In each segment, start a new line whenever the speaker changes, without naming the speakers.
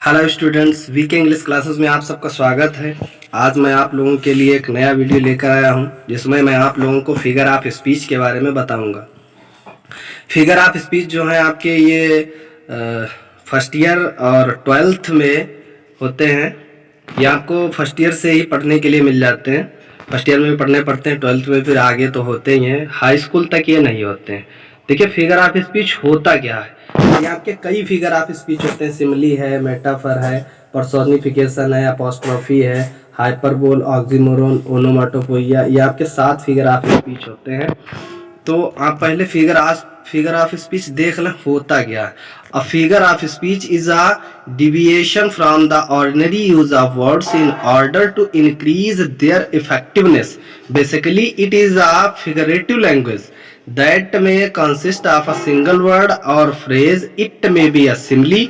Hello students, VK English classes में आप सबका स्वागत है। आज मैं आप लोगों के लिए एक नया वीडियो लेकर आया हूं, जिसमें मैं आप लोगों को फिगर ऑफ स्पीच के बारे में बताऊंगा। फिगर ऑफ स्पीच जो है आपके ये फर्स्ट ईयर और 12th में होते हैं। ये आपको फर्स्ट ईयर से ही पढ़ने के लिए मिल जाते हैं। फर्स्ट ईयर में भी पढ़ने पड़ते हैं, 12th में फिर आगे तो होते ही हैं। हाई स्कूल तक ये नहीं होते हैं। देखिए फिगर ऑफ स्पीच होता क्या है। ये आपके कई फिगर ऑफ स्पीच होते हैं। सिमली है, मेटाफर है, पर्सोनिफिकेशन है, अपोस्ट्रोफी है, हाइपरबोल, ऑक्सीमोरोन, ओनोमाटोपोइया। ये आपके 7 फिगर ऑफ स्पीच होते हैं। तो आप पहले फिगर ऑफ स्पीच देख लें होता क्या है। A figure of speech is a deviation from the ordinary use of words in order to increase their effectiveness. Basically it is a figurative language that may consist of a single word or phrase. It may be a simile,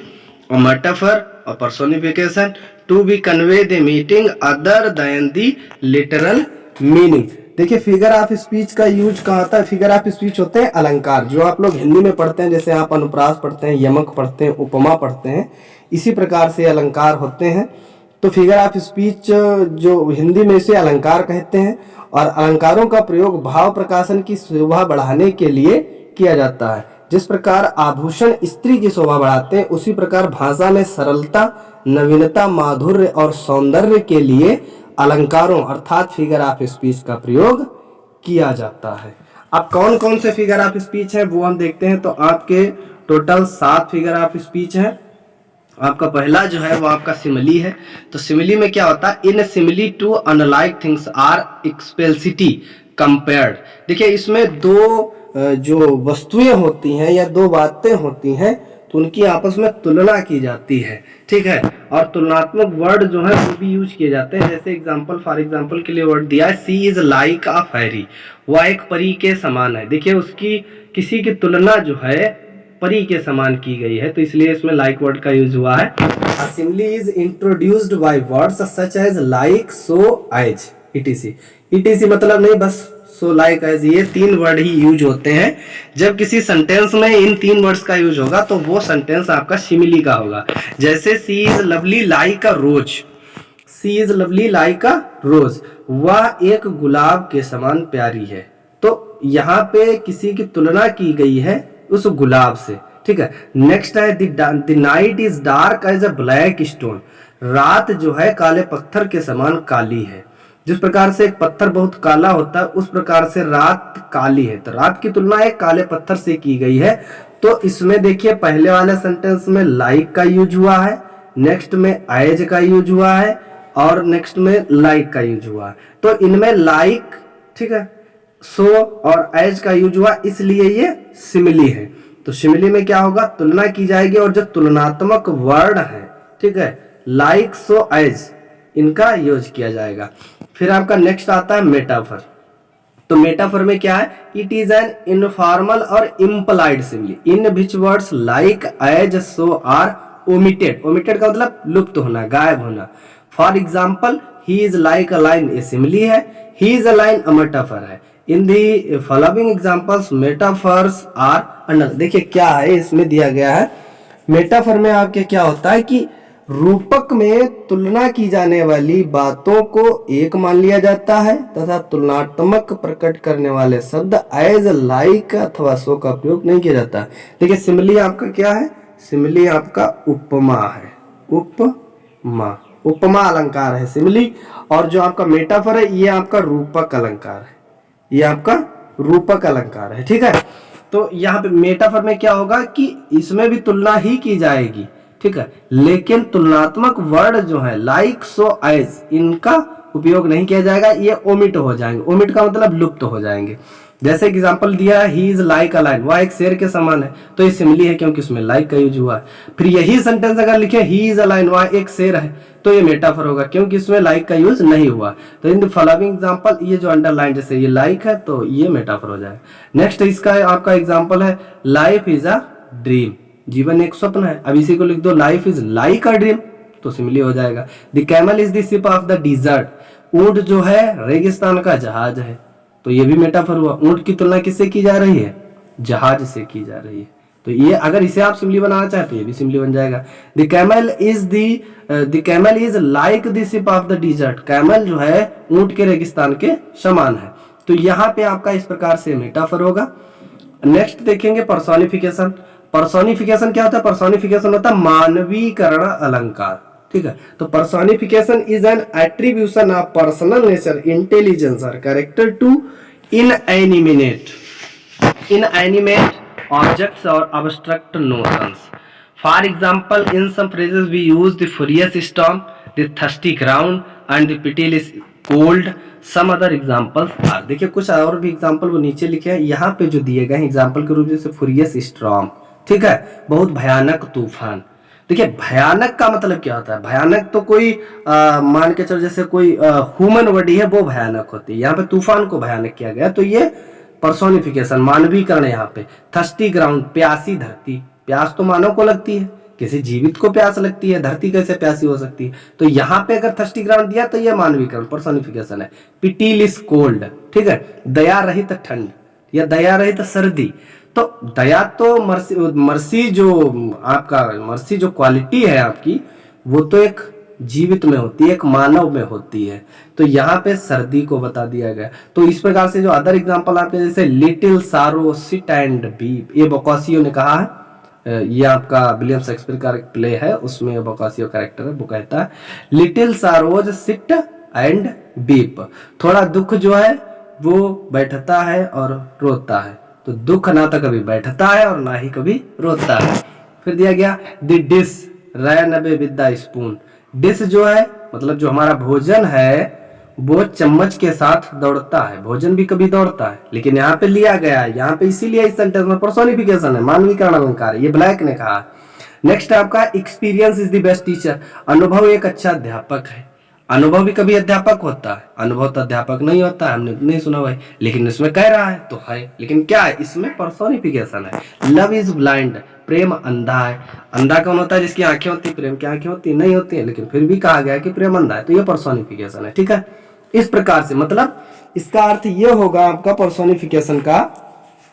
a metaphor, a personification to be convey the meaning other than the literal meaning. देखिए figure of speech का use कहाँ होता है। Figure of speech होते हैं अलंकार, जो आप लोग हिंदी में पढ़ते हैं। जैसे आप अनुप्रास पढ़ते हैं, यमक पढ़ते हैं, उपमा पढ़ते हैं, इसी प्रकार से अलंकार होते हैं। तो फिगर ऑफ स्पीच जो हिंदी में इसे अलंकार कहते हैं, और अलंकारों का प्रयोग भाव प्रकाशन की शोभा बढ़ाने के लिए किया जाता है। जिस प्रकार आभूषण स्त्री की शोभा बढ़ाते हैं, उसी प्रकार भाषा में सरलता, नवीनता, माधुर्य और सौंदर्य के लिए अलंकारों अर्थात फिगर ऑफ स्पीच का प्रयोग किया जाता है। अब कौन कौन से फिगर ऑफ स्पीच है वो हम देखते हैं। तो आपके टोटल 7 फिगर ऑफ स्पीच है। आपका पहला जो है वो आपका सिमिली है। तो सिमिली में क्या होता है, in simile two unlike things are explicitly compared. देखिए इसमें दो जो वस्तुएं होती हैं या दो बातें होती हैं, तो उनकी आपस में तुलना की जाती है, ठीक है। और तुलनात्मक वर्ड जो है वो भी यूज किए जाते हैं। जैसे फॉर एग्जाम्पल के लिए वर्ड दिया है, सी इज लाइक अ फेरी, वह एक परी के समान है। देखिए उसकी किसी की तुलना जो है परी के समान की गई है, तो इसलिए इसमें लाइक वर्ड का यूज हुआ है। A simile is introduced by words such as like, so, as, etc मतलब नहीं, बस so, like, as ये 3 वर्ड ही यूज होते हैं। जब किसी सेंटेंस में इन 3 वर्ड्स का यूज होगा तो वो सेंटेंस आपका सिमिली का होगा। जैसे she is lovely like a rose, she is lovely like a rose, वह एक गुलाब के समान प्यारी है। तो यहाँ पे किसी की तुलना की गई है उस गुलाब से, ठीक है। नेक्स्ट है the night is dark as a black stone, रात जो है काले पत्थर के समान काली है। जिस प्रकार से एक पत्थर बहुत काला होता है, उस प्रकार से रात काली है। तो रात की तुलना एक काले पत्थर से की गई है। तो इसमें देखिए पहले वाले सेंटेंस में लाइक का यूज हुआ है, नेक्स्ट में एज का यूज हुआ है, और नेक्स्ट में लाइक का यूज हुआ है। तो इनमें लाइक, ठीक है, सो और एज का यूज हुआ, इसलिए ये सिमिली है। तो सिमिली में क्या होगा, तुलना की जाएगी, और जो तुलनात्मक वर्ड है, ठीक है, लाइक, सो, एज, इनका यूज किया जाएगा। फिर आपका नेक्स्ट आता है मेटाफर। तो मेटाफर में क्या है, इट इज एन इनफॉर्मल और implied simile in which words like, as, so are omitted. Omitted का मतलब लुप्त होना, गायब होना। For example he is like a lion, ये सिमिली है। He is a lion, a metaphor है। In the following examples metaphors are under. देखिए क्या है इसमें दिया गया है। मेटाफर में आपके क्या होता है कि रूपक में तुलना की जाने वाली बातों को एक मान लिया जाता है, तथा तुलनात्मक प्रकट करने वाले शब्द एज, लाइक अथवा सो का प्रयोग नहीं किया जाता। देखिए सिमिली आपका क्या है, सिमिली आपका उपमा है, उपमा, उपमा अलंकार है सिमिली। और जो आपका मेटाफर है ये आपका रूपक अलंकार है, ये आपका रूपक अलंकार है, ठीक है। तो यहाँ पे मेटाफर में क्या होगा कि इसमें भी तुलना ही की जाएगी, ठीक है, लेकिन तुलनात्मक वर्ड जो है लाइक, सो, एज, इनका उपयोग नहीं किया जाएगा, ये ओमिट हो जाएंगे। ओमिट का मतलब लुप्त हो जाएंगे। जैसे एग्जांपल दिया है, he is like a line, वह एक शेर के समान है, तो ये सिमिली है क्योंकि उसमें लाइक का यूज हुआ है। फिर यही सेंटेंस अगर लिखे ही इज अ लाइन, वह एक शेर है, तो ये मेटाफर होगा क्योंकि इसमें लाइक का यूज नहीं हुआ। तो इन द फॉलोइंग एग्जांपल, ये जो अंडरलाइन, जैसे ये लाइक है तो ये मेटाफर हो जाएगा। नेक्स्ट इसका आपका एग्जांपल है, लाइफ इज अ ड्रीम, जीवन एक स्वप्न है। अब इसी को लिख दो, life is like a dream, तो सिमिली हो जाएगा। The camel is the ship of the dessert, ऊंट जो है रेगिस्तान का जहाज है, तो ये भी मेटाफर हुआ। ऊंट की तुलना किससे की जा रही है, जहाज से की जा रही है, तो ये अगर इसे आप सिंपली बनाना चाहे तो ये भी सिंपली बन जाएगा। The camel is like the ship of the dessert. Camel जो है ऊंट के रेगिस्तान के समान है। तो यहाँ पे आपका इस प्रकार से मेटाफर होगा। नेक्स्ट देखेंगे पर्सोनिफिकेशन। पर्सोनिफिकेशन क्या होता है? पर्सोनिफिकेशन होता है मानवीकरण अलंकार। ठीक है, तो personification is an attribution of personal nature, intelligence और character to inanimate objects or abstract notions. For example, in some phrases we use the furious storm, the thirsty ground and the pitiless cold. Some other examples are, देखिए कुछ और भी example वो नीचे लिखे हैं, यहाँ पे जो दिए गए हैं एग्जाम्पल के रूप जैसे फुरियस स्टॉर्म, ठीक है, बहुत भयानक तूफान। देखिए भयानक का मतलब क्या होता है? भयानक तो कोई मान के चलो जैसे कोई ह्यूमन बॉडी है वो भयानक होती है, यहाँ पे तूफान को भयानक किया गया। तो ये पर्सोनिफिकेशन, मानवीकरण। यहाँ पे थर्स्टी ग्राउंड, प्यासी धरती। प्यास तो मानव को लगती है, किसी जीवित को प्यास लगती है, धरती कैसे प्यासी हो सकती है? तो यहाँ पे अगर थर्स्टी ग्राउंड दिया तो ये मानवीकरण, पर्सोनिफिकेशन है। पिटीलिस कोल्ड, ठीक है, दया रहित ठंड या दया रहित सर्दी। तो दया तो मर्सी जो आपका मर्सी जो क्वालिटी है आपकी, वो तो एक जीवित में होती है, एक मानव में होती है। तो यहाँ पे सर्दी को बता दिया गया। तो इस प्रकार से जो अदर एग्जांपल आपके जैसे लिटिल सारो सिट एंड बीप, ये बोकासियो ने कहा है। ये आपका विलियम शेक्सपियर का एक प्ले है, उसमें बोकासियो कैरेक्टर है, वो कहता है little sorrows sit and beep. थोड़ा दुख जो है वो बैठता है और रोता है। तो दुख ना तो कभी बैठता है और ना ही कभी रोता है। फिर दिया गया the dish ran away with the spoon. Dish जो है मतलब जो हमारा भोजन है वो चम्मच के साथ दौड़ता है। भोजन भी कभी दौड़ता है, लेकिन यहाँ पे लिया गया है, यहाँ पे इसीलिए इस सेंटेंस में पर्सोनिफिकेशन है, मानवीकरण अलंकार है, ये ब्लैक ने कहा। नेक्स्ट आपका experience is the best teacher. अनुभव एक अच्छा अध्यापक है। अनुभव भी कभी अध्यापक होता है? अनुभव तो अध्यापक नहीं होता है, हमने नहीं सुना भाई, लेकिन इसमें कह रहा है तो है, लेकिन क्या है इसमें? पर्सोनिफिकेशन है। लव इज ब्लाइंड, प्रेम अंधा है। अंधा कौन होता है? जिसकी आंखें होती है। प्रेम की आंखें होती नहीं होती है, लेकिन फिर भी कहा गया है कि प्रेम अंधा है। तो ये पर्सोनिफिकेशन है, ठीक है। इस प्रकार से मतलब इसका अर्थ ये होगा आपका पर्सोनिफिकेशन का,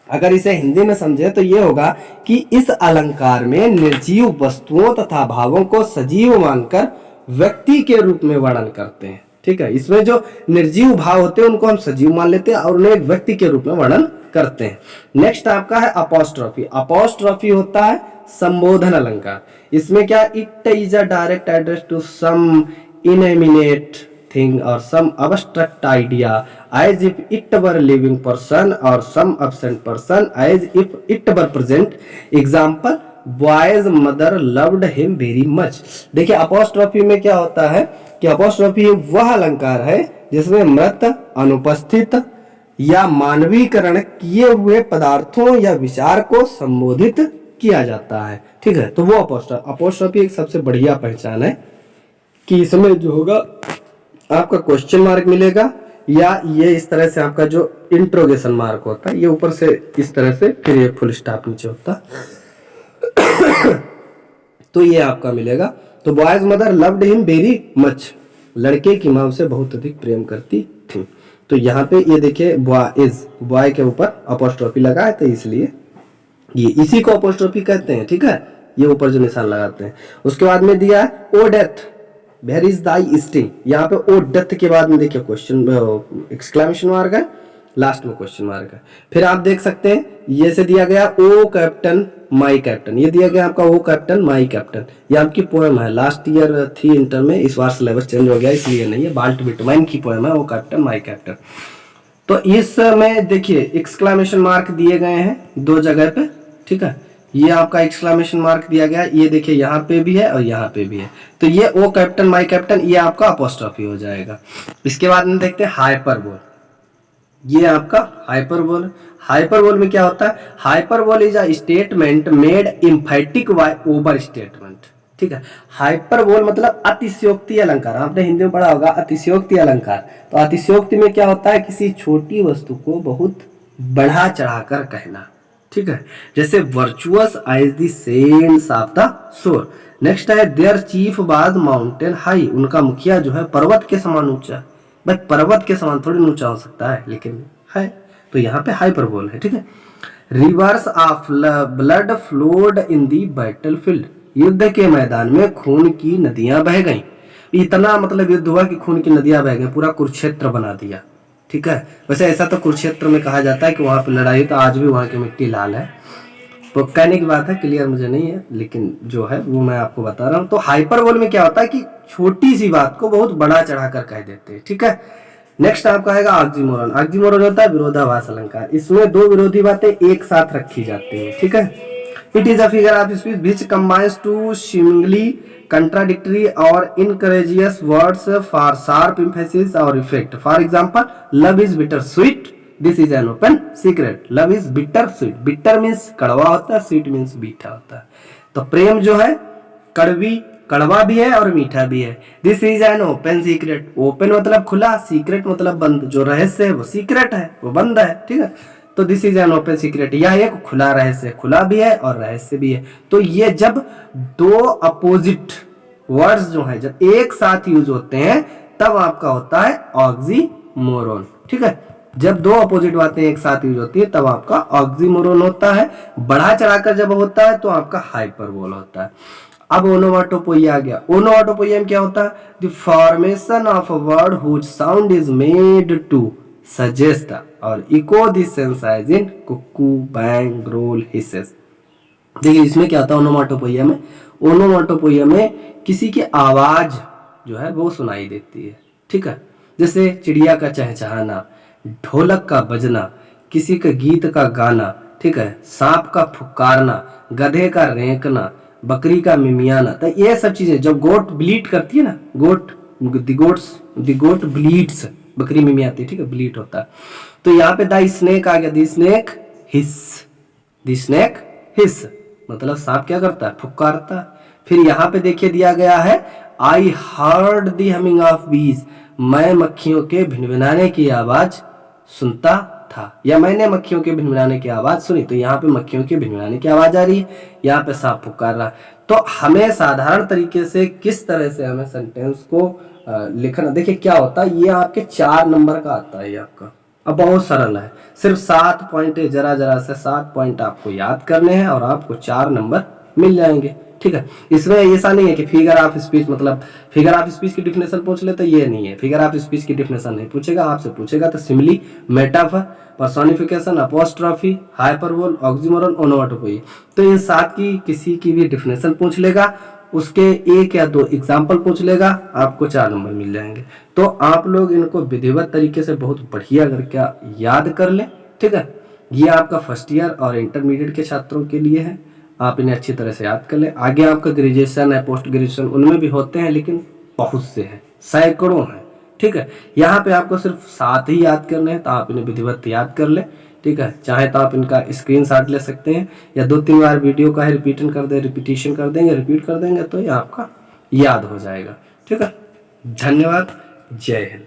अगर इसे हिंदी में समझे तो ये होगा कि इस अलंकार में निर्जीव वस्तुओं तथा भावों को सजीव मानकर व्यक्ति के रूप में वर्णन करते हैं, ठीक है। इसमें जो निर्जीव भाव होते हैं उनको हम सजीव मान लेते हैं और उन्हें एक व्यक्ति के रूप में वर्णन करते हैं। नेक्स्ट आपका है अपोस्ट्रोफी। अपोस्ट्रोफी होता है संबोधन अलंकार। इसमें क्या? It is a direct address to some inanimate thing और some abstract idea as if it were living person और some absent person as if it were present. Example boy's mother loved him very much. देखिए apostrophe में क्या होता है कि apostrophe वह अलंकार है जिसमें मृत, अनुपस्थित या मानवीकरण किए हुए पदार्थों या विचार को संबोधित किया जाता है, ठीक है। तो वो अपोस्ट्रोफी एक सबसे बढ़िया पहचान है कि इसमें जो होगा आपका क्वेश्चन मार्क मिलेगा या ये इस तरह से आपका जो इंट्रोगेशन मार्क होता है ये ऊपर से इस तरह से, फिर ये फुल स्टॉप नीचे होता तो ये आपका मिलेगा। तो boys mother loved him very much, लड़के की मां उसे बहुत अधिक प्रेम करती थी। तो यहाँ पे ये देखिए बॉयज, बॉय के ऊपर अपोस्ट्रोफी लगा है तो इसलिए ये इसी को अपोस्ट्रोफी कहते हैं, ठीक है। ये ऊपर जो निशान लगाते हैं। उसके बाद में दिया है O death where is thy sting. यहाँ पे ओ डेथ के बाद में देखिए क्वेश्चन एक्सक्लेमेशन मार्क है, लास्ट में क्वेश्चन मार्क है। फिर आप देख सकते हैं ये से दिया गया ओ कैप्टन माई कैप्टन, ये दिया गया आपका ओ कैप्टन माई कैप्टन। ये आपकी पोएम है, लास्ट ईयर थी इंटर में, इस बार सिलेबस चेंज हो गया इसलिए नहीं है, बाल्ट विटमैन की पोएम है ओ कैप्टन माई कैप्टन। तो इसमें देखिए एक्सक्लेमेशन मार्क दिए गए हैं दो जगह पे, ठीक है। ये आपका एक्सक्लेमेशन मार्क दिया गया, ये देखिए यहाँ पे भी है और यहाँ पे भी है। तो ये ओ कैप्टन माई कैप्टन ये आपका अपोस्ट्रोफी हो जाएगा। इसके बाद में देखते हैं हाइपरबोल। ये आपका हाइपरबोल। हाइपरबोल में क्या होता है? Hyperbole is a statement made emphatic by overstatement, ठीक है। हाइपरबोल मतलब अतिशयोक्ति अलंकार। आपने हिंदी में पढ़ा होगा अतिशयोक्ति अलंकार। तो अतिशयोक्ति में क्या होता है? किसी छोटी वस्तु को बहुत बढ़ा चढ़ाकर कहना, ठीक है। जैसे virtuous as the sands of the shore. Next है their chief was mountain high, उनका मुखिया जो है पर्वत के समान ऊंचा। भाई पर्वत के समान थोड़ी ऊंचा हो सकता है, लेकिन है, तो यहाँ पे हाइपरबोल है, ठीक है। Reverse of blood flowed in the battle field, युद्ध के मैदान में खून की नदियां बह गईं। इतना मतलब युद्ध हुआ कि खून की नदियां बह गई, पूरा कुरुक्षेत्र बना दिया। ठीक है, वैसे ऐसा तो कुरुक्षेत्र में कहा जाता है कि वहां पर लड़ाई, तो आज भी वहां की मिट्टी लाल है। तो कहने की बात है, क्लियर मुझे नहीं है, लेकिन जो है वो मैं आपको बता रहा हूँ। तो हाइपरबोल में क्या होता है कि छोटी सी बात को बहुत बड़ा चढ़ाकर कह देते हैं। ठीक है, नेक्स्ट आपका आएगा ऑक्सीमोरन। ऑक्सीमोरन होता है विरोधाभास अलंकार। इसमें दो विरोधी बातें एक साथ रखी जाती हैं। ठीक है, it is a figure of speech which combines two seemingly contradictory or incourageous words for sharp emphasis or effect. For example, love is bitter sweet, this is an open secret. Love is bitter sweet. bitter means कड़वा होता है, sweet means मीठा होता है। तो प्रेम जो है कड़वा भी है और मीठा भी है। This is an open secret. Open मतलब खुला, सीक्रेट मतलब बंद। जो रहस्य है वो सीक्रेट है, वो बंद है। ठीक है, तो this is an open secret, यह एक खुला रहस्य, खुला भी है और रहस्य भी है। तो ये जब दो अपोजिट वर्ड्स जो है जब एक साथ यूज होते हैं तब आपका होता है ऑक्सीमोरोन। ठीक है, जब दो अपोजिट बातें एक साथ यूज होती है तब आपका ऑक्सीमोरोन होता है। बढ़ा चढ़ाकर जब होता है तो आपका हाइपरबोल होता है। अब ओनोमाटोपोइया आ गया। ओनोमाटोपोइया में क्या होता है? The formation of a word whose sound is made to suggest और echo the sense as in cuckoo, bang, growl, hisses. देखिए इसमें क्या होता है ओनोमाटोपोइया में? ओनोमाटोपोइया में किसी की आवाज जो है वो सुनाई देती है। ठीक है, जैसे चिड़िया का चहचहाना, ढोलक का बजना, किसी के गीत का गाना, ठीक है, सांप का फुकारना, गधे का रेंकना, बकरी का मिमियाना। तो ये सब चीजें जब गोट ब्लीट करती है ना, द गोट ब्लीट्स, बकरी मिमियाती है। ठीक है, ब्लीट होता है। तो यहाँ पे द स्नेक आ गया, द स्नेक हिस, मतलब सांप क्या करता है? फुकारता है। फिर यहाँ पे देखिए दिया गया है I heard the humming of बीज, मैं मक्खियों के भिनभिनाने की आवाज सुनता था, या मैंने मक्खियों के भिनभिनाने की आवाज सुनी। तो यहाँ पे मक्खियों के भिनभिनाने की आवाज आ रही है, यहाँ पे सांप फुकार रहा। तो हमें साधारण तरीके से किस तरह से हमें सेंटेंस को लिखना, देखिए क्या होता है, ये आपके 4 नंबर का आता है ये आपका। अब बहुत सरल है, सिर्फ 7 पॉइंट, जरा से 7 पॉइंट आपको याद करने हैं और आपको 4 नंबर मिल जाएंगे। ठीक है, इसमें ऐसा नहीं है कि फिगर ऑफ स्पीच, मतलब फिगर ऑफ स्पीच की डिफिनेशन पूछ ले, तो ये नहीं है। फिगर ऑफ स्पीच की डिफिनेशन नहीं पूछेगा, आपसे पूछेगा तो simile, metaphor, personification, apostrophe, hyperbole, oxymoron, onomatopoeia. तो इन 7 की किसी की भी डिफिनेशन पूछ लेगा, उसके 1 या 2 एग्जाम्पल पूछ लेगा, आपको 4 नंबर मिल जाएंगे। तो आप लोग इनको विधिवत तरीके से बहुत बढ़िया करके याद कर ले। ठीक है, ये आपका फर्स्ट ईयर और इंटरमीडिएट के छात्रों के लिए है, आप इन्हें अच्छी तरह से याद कर ले। आगे आपका ग्रेजुएशन है, पोस्ट ग्रेजुएशन, उनमें भी होते हैं, लेकिन बहुत से हैं, सैकड़ों हैं। ठीक है, यहाँ पे आपको सिर्फ 7 ही याद करने हैं, तो आप इन्हें विधिवत याद कर ले। ठीक है, चाहे तो आप इनका स्क्रीनशॉट ले सकते हैं, या 2-3 बार वीडियो का रिपीट कर देंगे तो ये आपका याद हो जाएगा। ठीक है, धन्यवाद, जय हिंद।